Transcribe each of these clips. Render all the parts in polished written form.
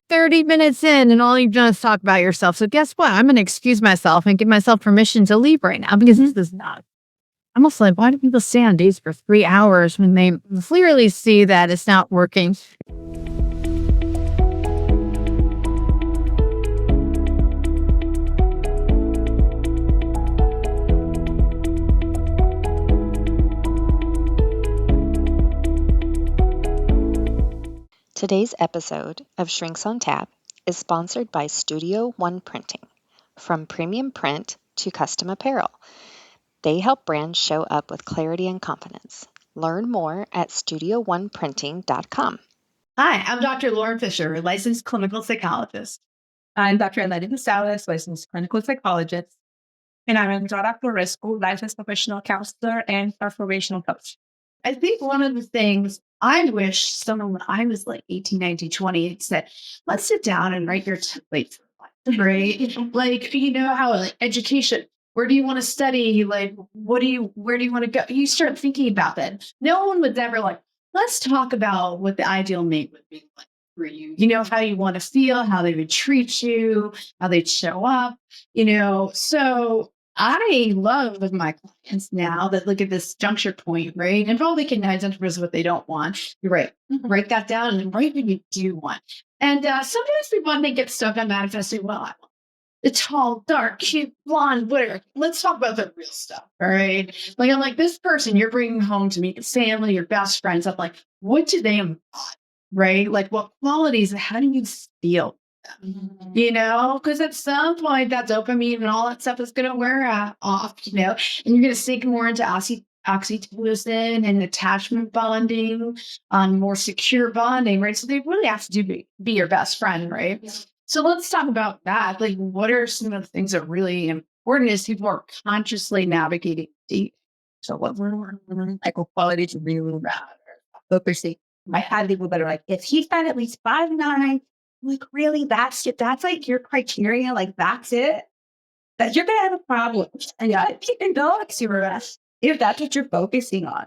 30 minutes in and all you've done is talk about yourself. So guess what? I'm going to excuse myself and give myself permission to leave right now because this is not. I'm also like, why do people stay on dates for 3 hours when they clearly see that it's not working? Today's episode of Shrinks on Tap is sponsored by Studio One Printing. From premium print to custom apparel, they help brands show up with clarity and confidence. Learn more at studio1printing.com. Hi, I'm Dr. Lauren Fisher, licensed clinical psychologist. I'm Dr. Eleni Boosalis, licensed clinical psychologist. And I'm Andrada Florescu, licensed professional counselor and transformational coach. I think one of the things I wish someone when I was like 18, 19, 20 said, let's sit down and write your template for life, right? Like, you know how like education, where do you want to study? Like, where do you want to go? You start thinking about that. No one was ever like, let's talk about what the ideal mate would be like for you. You know, how you want to feel, how they would treat you, how they'd show up, So I love with my clients now that look at this juncture point, right? And probably can identify with what they don't want. You're right. Write that down and write what you do want. And sometimes we want to get stuck on manifesting, well, I want the tall, dark, cute, blonde, whatever. Let's talk about the real stuff. All right. Like, I'm like, this person you're bringing home to meet your family, your best friends. I'm like, what do they embody? Right? Like, what qualities, how do you feel? Because at some point that dopamine and all that stuff is going to wear off, and you're going to sink more into oxytocin and attachment bonding, more secure bonding, right? So they really have to be your best friend, right? Yeah. So let's talk about that. Like, what are some of the things that are really important as people are consciously navigating dating? So what we're like qualities really focusing. I had people that are like, if he's not at least 5'9", like, really, that's it? That's like your criteria? Like, that's it? That you're going to have a problem. And yeah, you can go if that's what you're focusing on.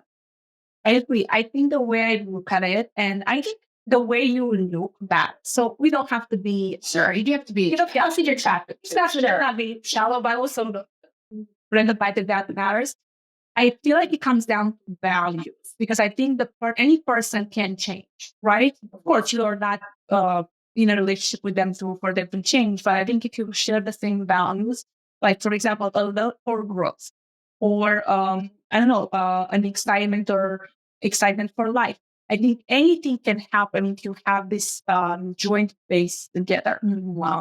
I agree. I think the way I look at it, and I think the way you look back. So we don't have to be, sure, you do have to be, you have to be attractive. It's not be shallow, but also the fact that matters. I feel like it comes down to values because I think any person can change, right? Of course, you are not in a relationship with them for them to change, but I think if you share the same values, like for example, a love for growth, or an excitement for life. I think anything can happen if you have this joint base together.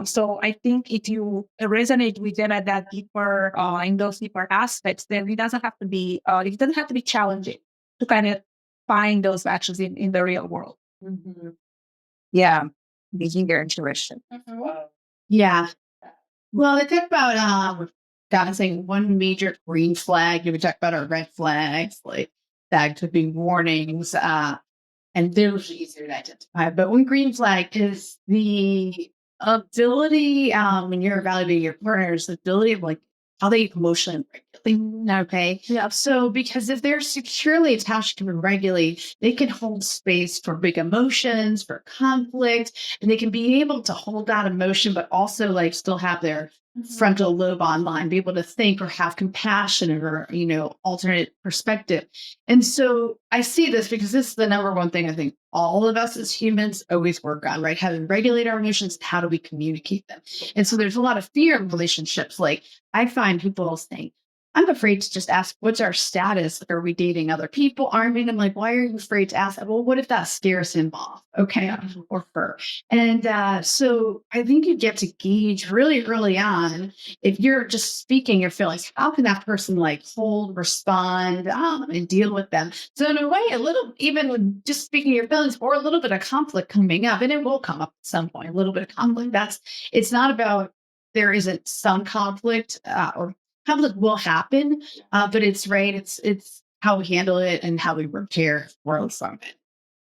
So I think if you resonate with them at that deeper, in those deeper aspects, then it doesn't have to be challenging to kind of find those matches in the real world. Mm-hmm. Yeah, using your intuition. Yeah. Well, they talk about saying one major green flag. We talk about our red flags, like that could be warnings. And they're usually easier to identify. But one green flag is the ability, when you're evaluating your partners, the ability of like how they emotionally regulate. Okay. Yeah. So because if they're securely attached to and regulate, they can hold space for big emotions, for conflict, and they can be able to hold that emotion, but also like still have their frontal lobe online, be able to think or have compassion or, alternate perspective. And so I see this because this is the number one thing I think all of us as humans always work on, right? How to regulate our emotions, how do we communicate them? And so there's a lot of fear in relationships. Like I find people saying, I'm afraid to just ask, what's our status? Are we dating other people? Aren't we? And I'm like, why are you afraid to ask that? Well, what if that scares him off? Okay. Or her. And so I think you get to gauge really early on, if you're just speaking your feelings, how can that person like hold, respond, and deal with them? So in a way, a little, even with just speaking your feelings or a little bit of conflict coming up, and it will come up at some point, a little bit of conflict. It's not about there isn't some conflict or conflict will happen, but it's right. It's how we handle it and how we repair world from it.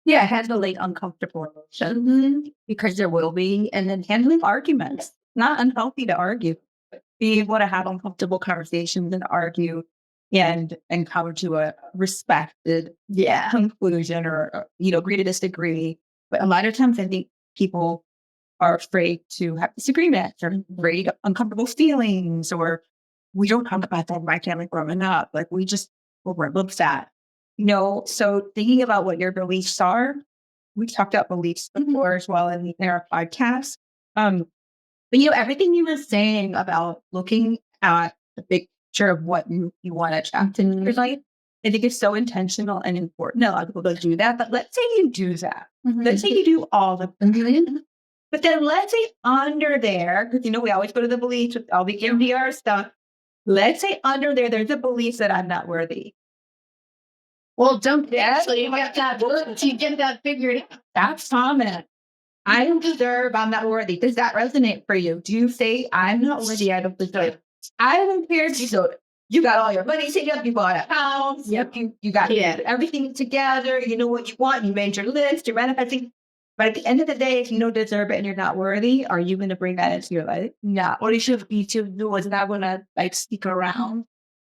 Yeah, handling uncomfortable emotions because there will be, and then handling arguments. Not unhealthy to argue, but be able to have uncomfortable conversations and argue and come to a respected conclusion or agree to disagree. But a lot of times I think people are afraid to have disagreements or afraid of uncomfortable feelings, or we don't talk about that in my family growing up. Like we just overlooked that. So thinking about what your beliefs are, we talked about beliefs before as well in our podcast. But everything you were saying about looking at the big picture of what you want to attract in your life, I think it's so intentional and important. A lot of people don't do that, but let's say you do that. Let's say you do all of them. But then let's say under there, because we always go to the beliefs with all the MDR stuff. Let's say under there's a belief that I'm not worthy. Well, don't actually you get that to get that figured out. That's common. I don't deserve, I'm not worthy. Does that resonate for you? Do you say, I'm not worthy, I don't deserve? I don't care if you got all your money saved up, you bought a house, you got everything together, you know what you want, you made your list, you're manifesting. But at the end of the day, if you don't deserve it and you're not worthy, are you going to bring that into your life? No. Or you should be too, no, it's not going to stick around.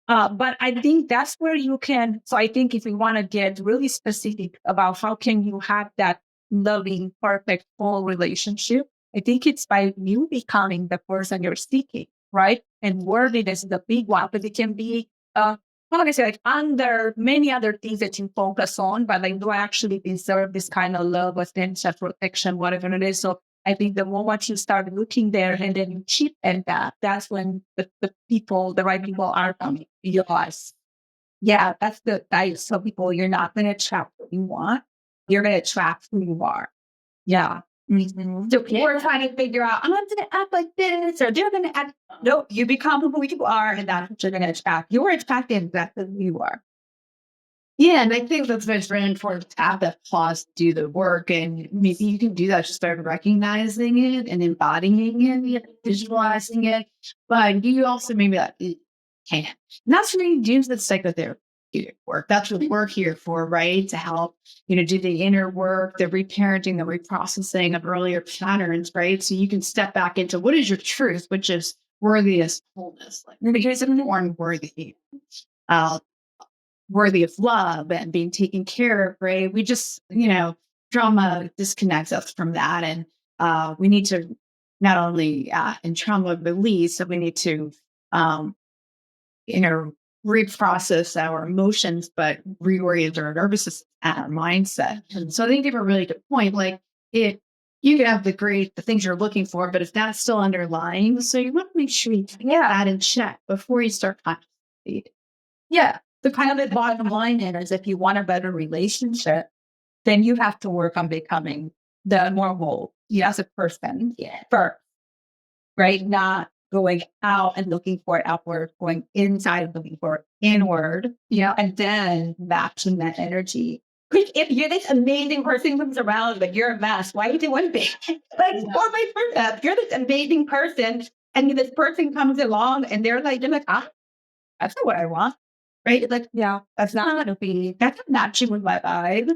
But I think that's where you can. So I think if we want to get really specific about how can you have that loving, perfect, full relationship, I think it's by you becoming the person you're seeking, right? And worthiness is the big one, but it can be, like I said, under many other things that you focus on, but do I actually deserve this kind of love, attention, protection, whatever it is? So I think the moment you start looking there and then you chip at that, that's when the right people are coming. You realize, that's the types of people you're not going to attract what you want. You're going to attract who you are. Yeah. Mm-hmm. So we're trying to figure out, I'm going to act like this, or they're going to act. No, you become who you are, and that's what you're going to attract. You're attracting exactly who you are. Yeah, and I think that's very important to have that pause to do the work. And maybe you can do that just by recognizing it and embodying it, visualizing it. But you also maybe can. And that's when you use the psychotherapeutic work. That's what we're here for, right? To help, do the inner work, the reparenting, the reprocessing of earlier patterns, right? So you can step back into what is your truth, which is worthiness, wholeness. Because I'm born worthy. Worthy of love and being taken care of, right? We just, trauma disconnects us from that. And we need to not only in trauma release, so we need to, reprocess our emotions, but reorient our nervous system and our mindset. And so I think you have a really good point. Like you can have the things you're looking for, but if that's still underlying, so you want to make sure you get that in check before you start contemplating. Yeah. The kind of the bottom line is if you want a better relationship, then you have to work on becoming the more whole as a person first, right? Not going out and looking for it outward, going inside and looking for it inward, and then matching that energy. If you're this amazing person who comes around, but you're a mess, why would you want to be? Or vice versa. If you're this amazing person and this person comes along and they're like, that's not what I want. Right? That's not that's not matching with my vibe.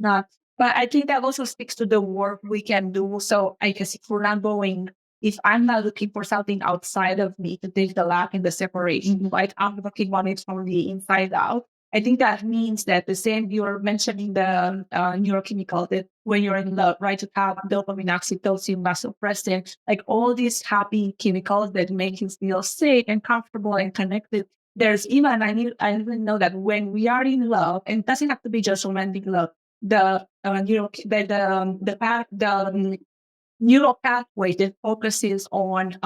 Not, but I think that also speaks to the work we can do. So I guess if I'm not looking for something outside of me to take the lack and the separation, right? I'm looking on it from the inside out. I think that means that the same you're mentioning the neurochemical that when you're in love, right? To have dopamine, oxytocin, vasopressin, like all these happy chemicals that make you feel safe and comfortable and connected. There's even, I even know that when we are in love, and it doesn't have to be just romantic love, the neural pathway that focuses on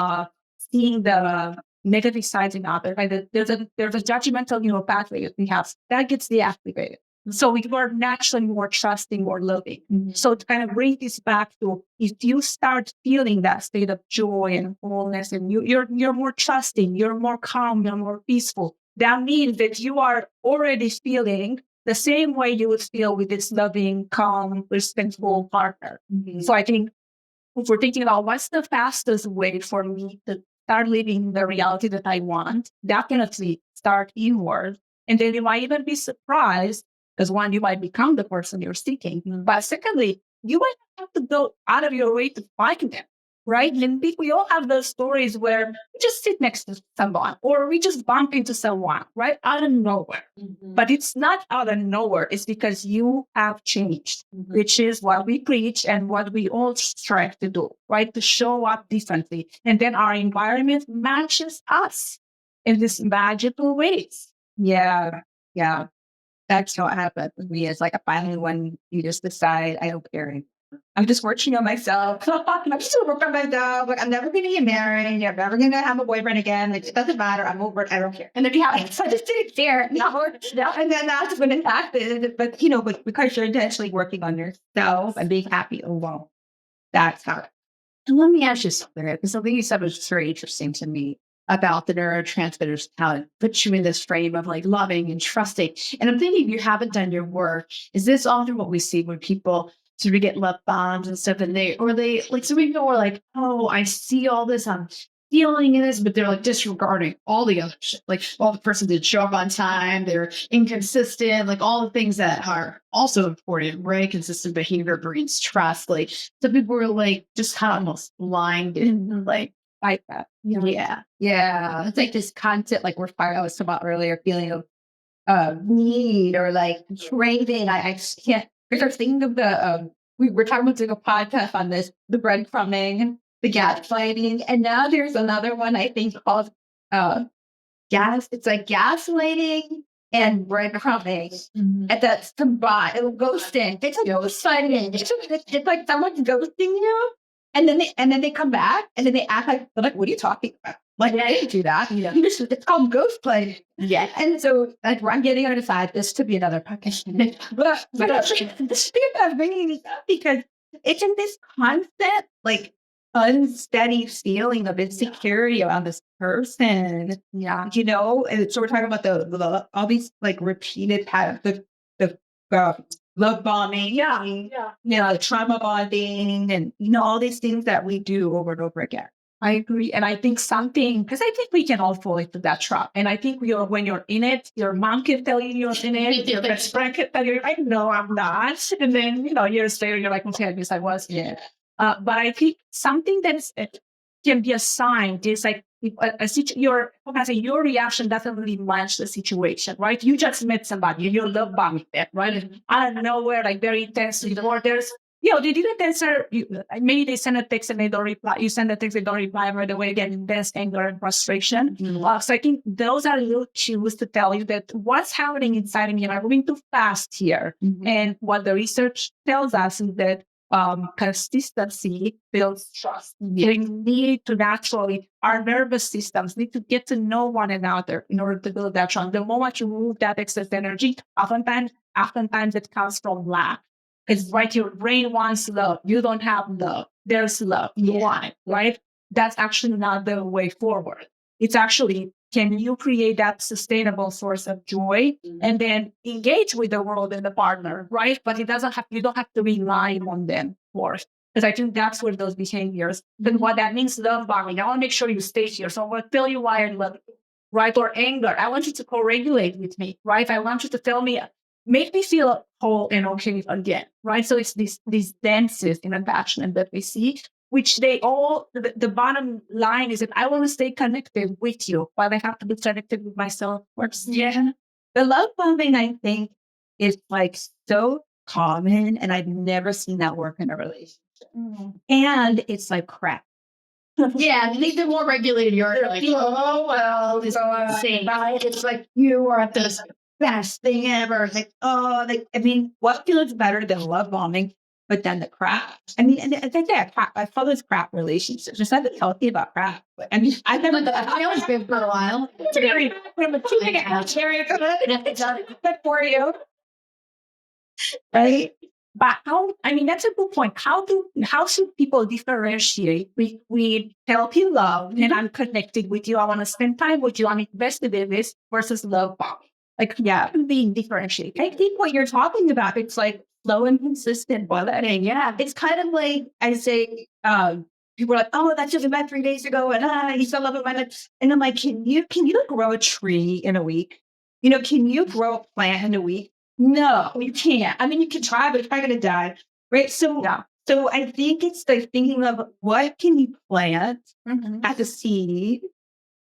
seeing the negative sides in others. Right? There's a judgmental neural pathway that we have that gets deactivated. So we were naturally more trusting, more loving. So to kind of bring this back to, if you start feeling that state of joy and wholeness, and you're more trusting, you're more calm, you're more peaceful, that means that you are already feeling the same way you would feel with this loving, calm, respectful partner. So I think if we're thinking about what's the fastest way for me to start living the reality that I want, definitely start inward. And then you might even be surprised, because one, you might become the person you're seeking. But secondly, you might have to go out of your way to find them. right? And we all have those stories where we just sit next to someone or we just bump into someone, right? Out of nowhere. But it's not out of nowhere. It's because you have changed, which is what we preach and what we all strive to do, right? To show up differently. And then our environment matches us in this magical ways. Yeah. That's how it happened with me. It's like finally when you just decide, I don't care anymore. I'm just working on myself. I'm still working on myself. Like I'm never gonna get married. I'm never gonna have a boyfriend again. Like, it doesn't matter. I'm over it. I don't care. And then you have it. So I just didn't care. And then that's when it happened. But but because you're intentionally working on yourself and being happy alone. That's how it. And let me ask you something, because something you said was just very interesting to me about the neurotransmitters, how it puts you in this frame of like loving and trusting. And I'm thinking, if you haven't done your work, is this often what we see when people sort of get love bombs and stuff, and they like, some people are like, oh, I see all this, I'm feeling in this, but they're like disregarding all the other shit. Like, all the person didn't show up on time, they're inconsistent, like all the things that are also important, right? Consistent behavior breeds trust. Like, some people were like just kind of almost blind and like That. yeah. Yeah. It's like this concept, like I was talking about earlier, feeling of need or like craving. I just can't. Because I was thinking of the we were talking about doing a podcast on this, the breadcrumbing, the gaslighting, and now there's another one I think called It's like gaslighting and breadcrumbing, and that's combined. Ghosting. It's like ghosting. It's like someone's ghosting you, and then they come back and then they act like they're like, "What are you talking about?" Like, I didn't do that. It's called ghost play. Yeah. And so like, I'm getting on the side. This could be another podcast. but the spirit of bringing this up because it's in this constant, like, unsteady feeling of insecurity around this person. Yeah. And so we're talking about the all these like repeated patterns, the love bombing, the trauma bonding, and all these things that we do over and over again. I agree. And I think because I think we can all fall into that trap. And I think when you're in it, your mom can tell you you're in it. Your best friend can tell you, I know I'm not. And then, years later, you're like, okay, I guess I was. Yeah. But I think something that can be a sign is like, your reaction doesn't really match the situation, right? You just met somebody and you're love bombing them, right? Out of nowhere, like very intensely, or there's, they didn't answer. Maybe they send a text and they don't reply. You send a text, they don't reply right away. Again, intense anger and frustration. So I think those are little cues to tell you that what's happening inside of me. Am I moving too fast here? And what the research tells us is that consistency builds trust. We need to naturally, our nervous systems need to get to know one another in order to build that trust. The moment you move that excess energy, oftentimes it comes from lack. It's like your brain wants love. You don't have love. There's love. You want it, right? That's actually not the way forward. It's actually, can you create that sustainable source of joy and then engage with the world and the partner, right? But you don't have to rely on them first. Because I think that's where those behaviors, then what that means, love bombing. I want to make sure you stay here. So I'm going to tell you why I love you, right? Or anger. I want you to co-regulate with me, right? I want you to tell me, make me feel whole and okay again, right? So it's these dances in attachment that we see, which they all, the bottom line is that I want to stay connected with you, but I have to be connected with myself first. Yeah. The love bombing, I think, is like so common, and I've never seen that work in a relationship. And it's like crap. Yeah, I think the more regulated you are, like, oh, well, it's insane. It's like you are the best thing ever. Like, what feels better than love bombing? But then the crap. And I think I call this crap relationships. There's nothing healthy about crap. But I've never done that. I always been for a while. It's very good for you. Right? But that's a good point. How should people differentiate between healthy love and I'm connected with you, I want to spend time with you, I'm invested in this, versus love bombing? Being differentiated. I think what you're talking about, it's like slow and consistent bulleting. Yeah. It's kind of like, I say, people are like, oh, that's just about 3 days ago. And he's still loving my life. And I'm like, can you grow a tree in a week? Can you grow a plant in a week? No, you can't. You can try, but it's probably going to die. Right. So So I think it's like thinking of what can you plant Mhm. as a seed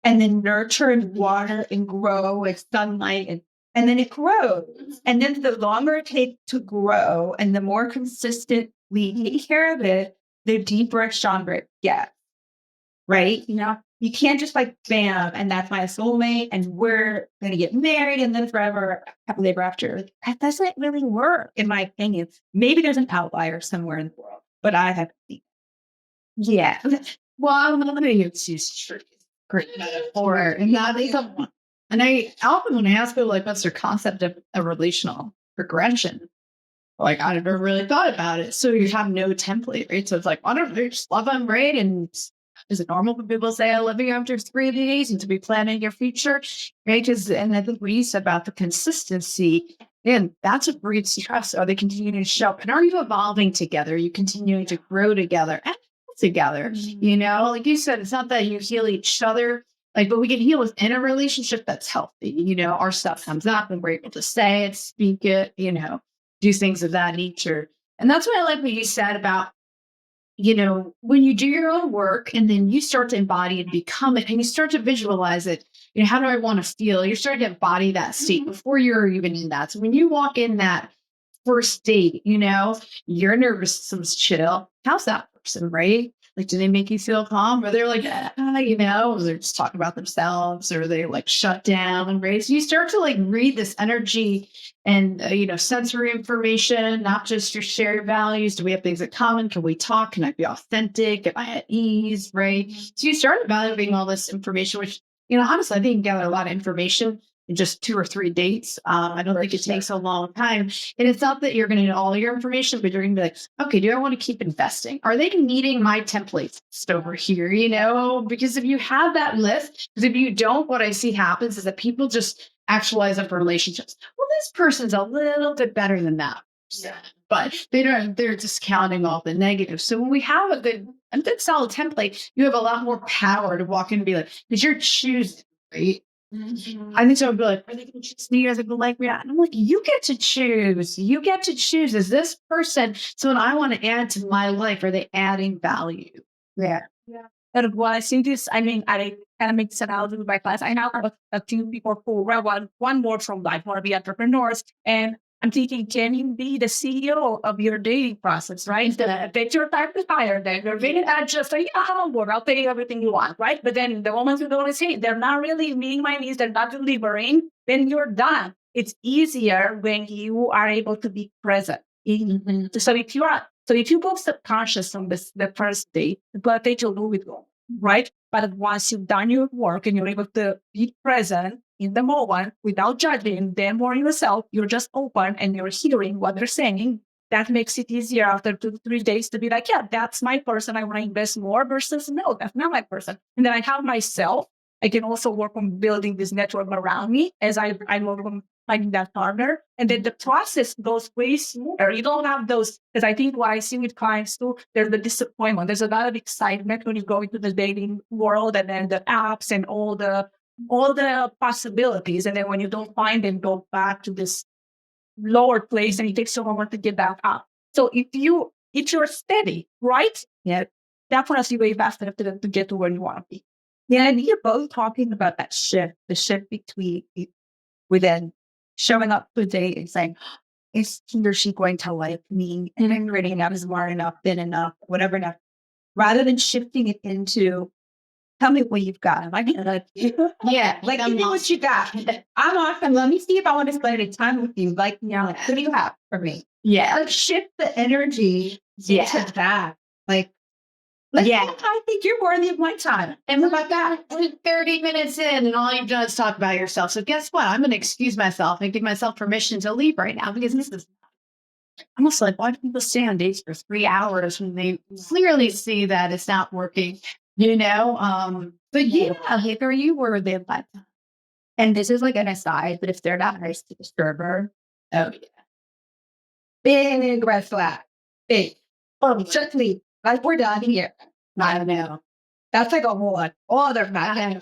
and then nurture and water and grow with sunlight and then it grows. And then the longer it takes to grow and the more consistent we take care of it, the deeper and stronger it gets. Right? You know, you can't just like bam, and that's my soulmate, and we're gonna get married and then forever, happily ever after. That doesn't really work, in my opinion. Maybe there's an outlier somewhere in the world, but I haven't seen. Yeah. Well, I'm going to use trees. Great metaphor. And that is a, and I often when I ask people like what's their concept of a relational progression, like I never really thought about it. So you have no template, right? So it's like, I don't know, just love them, right? And is it normal for people to say I love you after 3 days and to be planning your future? Right? And I think what you said about the consistency, and that's what breeds trust. Are they continuing to show up? And are you evolving together? Are you continuing to grow together and together? You know, like you said, it's not that you heal each other, like, but we can heal within a relationship that's healthy. You know, our stuff comes up and we're able to say it, speak it, you know, do things of that nature. And that's what I like what you said about, you know, when you do your own work and then you start to embody and become it and you start to visualize it, you know, how do I want to feel? You're starting to embody that state before you're even in that. So when you walk in that first date, you know, your nervous system's chill. How's that person, right? Like, do they make you feel calm? Or they're like, you know, or they're just talking about themselves, or they like shut down, right? So you start to like read this energy and, you know, sensory information, not just your shared values. Do we have things in common? Can we talk? Can I be authentic? Am I at ease, right? So you start evaluating all this information, which, you know, honestly, I think you gather a lot of information in just 2 or 3 dates. I don't think it takes a long time. And it's not that you're going to know all your information, but you're going to be like, okay, do I want to keep investing? Are they meeting my templates over here? You know, because if you have that list, because if you don't, what I see happens is that people just actualize up relationships. Well, this person's a little bit better than that. Yeah. But they're discounting all the negatives. So when we have a good solid template, you have a lot more power to walk in and be like, because you're choosing, right? I think someone would be like, are they going to choose me as a like me? And I'm like, you get to choose. You get to choose. Is this person someone I want to add to my life? Are they adding value? Yeah. And well, I think this, I mean, I kind of make this analogy with my class. I have a few people who one more from life, want to be entrepreneurs. And I'm thinking, can you be the CEO of your dating process, right? That your type is higher, then you're really not just like, yeah, I'll pay you everything you want, right? But then the moments you don't say, they're not really meeting my needs, they're not delivering, then you're done. It's easier when you are able to be present. So if you go subconscious on the first date, but they will do it wrong, right? But once you've done your work and you're able to be present in the moment without judging them or yourself, you're just open and you're hearing what they're saying. That makes it easier after 2-3 days to be like, yeah, that's my person. I want to invest more versus no, that's not my person. And then I have myself. I can also work on building this network around me as I work on finding that partner. And then the process goes way smoother. You don't have those, because I think what I see with clients too, there's the disappointment. There's a lot of excitement when you go into the dating world and then the apps and all the possibilities. And then when you don't find them, go back to this lower place and it takes so long to get back up. So if you're steady, right? Yeah, that process you way faster to get to where you want to be. Yeah, and you're both talking about that shift, the shift between within showing up to a date and saying, is he or she going to like me? And I'm ready enough, smart enough, thin enough, whatever enough, rather than shifting it into, tell me what you've got. Like, Yeah. like, give me what you got. I'm awesome. Let me see if I want to spend any time with you. Like, you know, like, what do you have for me? Yeah. Like, shift the energy into that. Like, Yeah. I think you're worthy of my time. And what about that? We're 30 minutes in and all you've done is talk about yourself. So guess what? I'm going to excuse myself and give myself permission to leave right now because this is almost like, why do people stay on dates for 3 hours when they clearly see that it's not working, you know? But yeah, Like, are you worthy of my time? And this is like an aside, but if they're not nice to disturb her, oh yeah. Big red flag. Big. Oh, just leave. Like, we're done here. I don't know. That's like a whole other matter.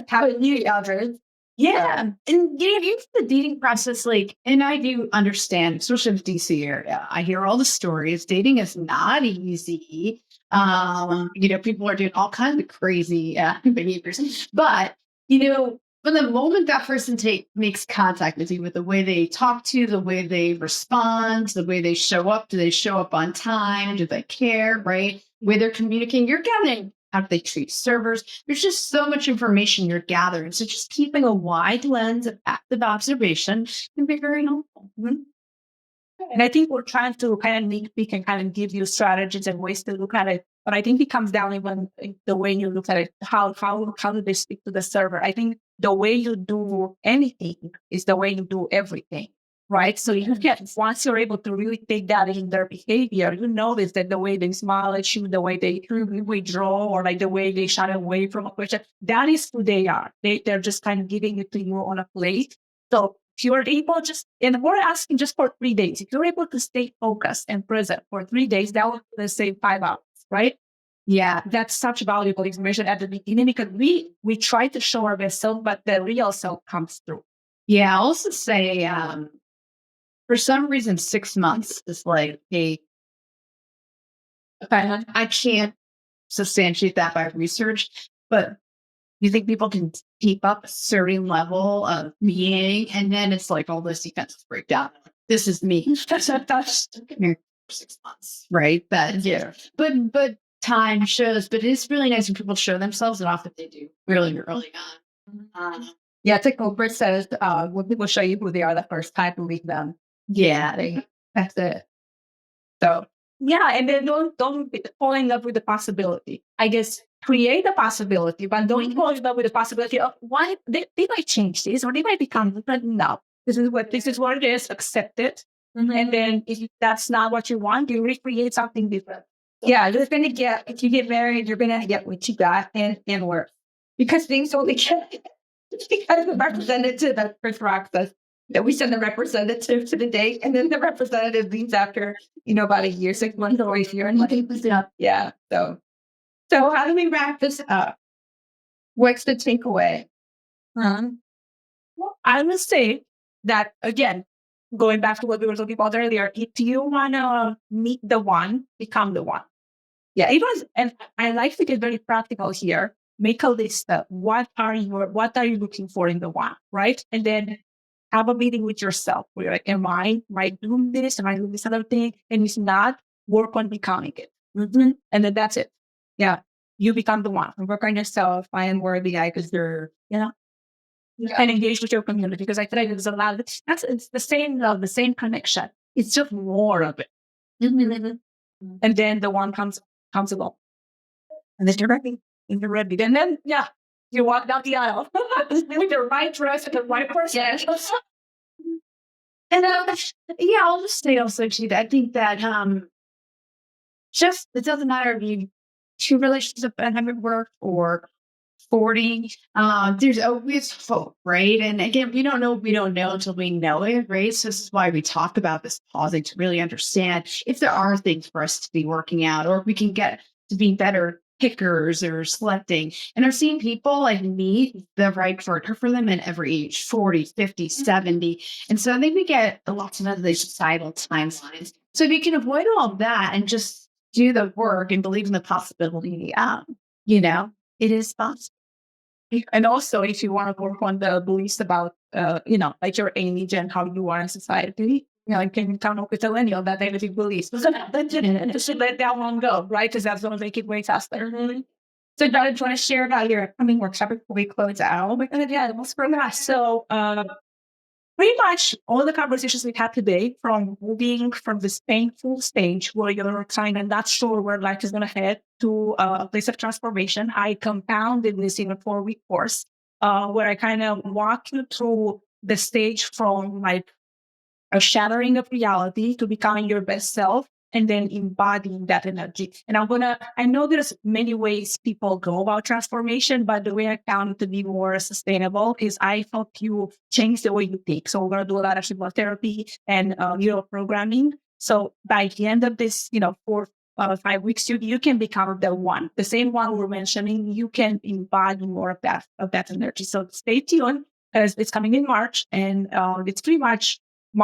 How do you others? Yeah. And it's the dating process, like, and I do understand, especially in the DC area. I hear all the stories. Dating is not easy. People are doing all kinds of crazy behaviors. But, from the moment that person makes contact with you, with the way they talk to you, the way they respond, the way they show up, do they show up on time? Do they care, right? The way they're communicating, you're getting how do they treat servers? There's just so much information you're gathering. So just keeping a wide lens of active observation can be very helpful. And I think we're trying to kind of nitpick and kind of give you strategies and ways to look at it. But I think it comes down even the way you look at it. How do they speak to the server? I think the way you do anything is the way you do everything. Right. So you get, once you're able to really take that in their behavior, you notice that the way they smile at you, the way they withdraw, or like the way they shy away from a question, that is who they are. They're just kind of giving it to you on a plate. So if you're able and we're asking just for 3 days, if you're able to stay focused and present for 3 days, that will, let's say, 5 hours, right? Yeah, that's such valuable information at the beginning because we try to show our best self, but the real self comes through. Yeah, I'll also say, for some reason, 6 months is like I can't substantiate that by research, but you think people can keep up a certain level of being, and then it's like all this defensive breakdown. This is me. That's 6 months, right? But time shows. But it's really nice when people show themselves, and often they do really early on. It's like Oprah says, when people show you who they are the first time, believe them. Yeah, that's it. So yeah, and then don't fall in love with the possibility. I guess create a possibility, but don't fall in love with the possibility of why they might change this or they might become different. No, this is what it is. Accept it, and then if that's not what you want, you recreate something different. Yeah, you're gonna get, if you get married, you're gonna get what you got and worse, because things only get because the representative that Chris Rock says that we send the representative to the date, and then the representative leaves after about a year, 6 months or a year, and yeah. So how do we wrap this up? What's the takeaway? Well, I will say that again, going back to what we were talking about earlier, if you want to meet the one, become the one. Yeah, it was, and I like to get very practical here. Make a list of what are you looking for in the one, right? And then have a meeting with yourself where you're like, am I doing this? Am I doing this other thing? And if not, work on becoming it. And then that's it. Yeah. You become the one. Work on yourself, find worthy I deserve. And engage with your community, because I feel like there's a lot of it's the same love, the same connection. It's just more of it. And then the one comes along. And then you're ready. And you're ready. And then you walk down the aisle with the right dress and the right person. And I'll just say also, too, that I think that just it doesn't matter if you 2 relationships that haven't worked or 40. There's always hope, right? And again, we don't know until we know it, right? So this is why we talk about this pausing, to really understand if there are things for us to be working out, or if we can get to be better pickers or selecting. And I've seen people like meet the right partner for them at every age, 40, 50, 70. And so I think we get lots of these societal timelines. So if you can avoid all of that and just do the work and believe in the possibility, it is possible. And also, if you want to work on the beliefs about, like your age and how you are in society, can you come up with Eleni on that negative beliefs? Just let that one go, right? Because that's going to make it way faster. So, Donna, do you want to share about your upcoming workshop before we close out? Let's bring that. So, pretty much all the conversations we've had today, from moving from this painful stage where you're kind of not sure where life is going to head to a place of transformation, I compounded this in a 4-week course where I kind of walk you through the stage from like a shattering of reality to becoming your best self, and then embodying that energy. And I know there's many ways people go about transformation, but the way I found it to be more sustainable is I help you change the way you think. So we're going to do a lot of hypnotherapy and neuroprogramming. So by the end of this, 4 5 weeks, you can become the one, the same one we're mentioning. You can embody more of that energy. So stay tuned. because it's coming in March, and it's pretty much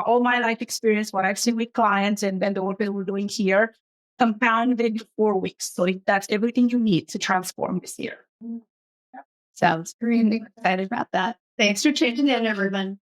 all my life experience, what I've seen with clients, and then the work that we're doing here, compounded in 4 weeks. So that's everything you need to transform this year. Sounds great. Excited about that. Thanks for changing in, everyone.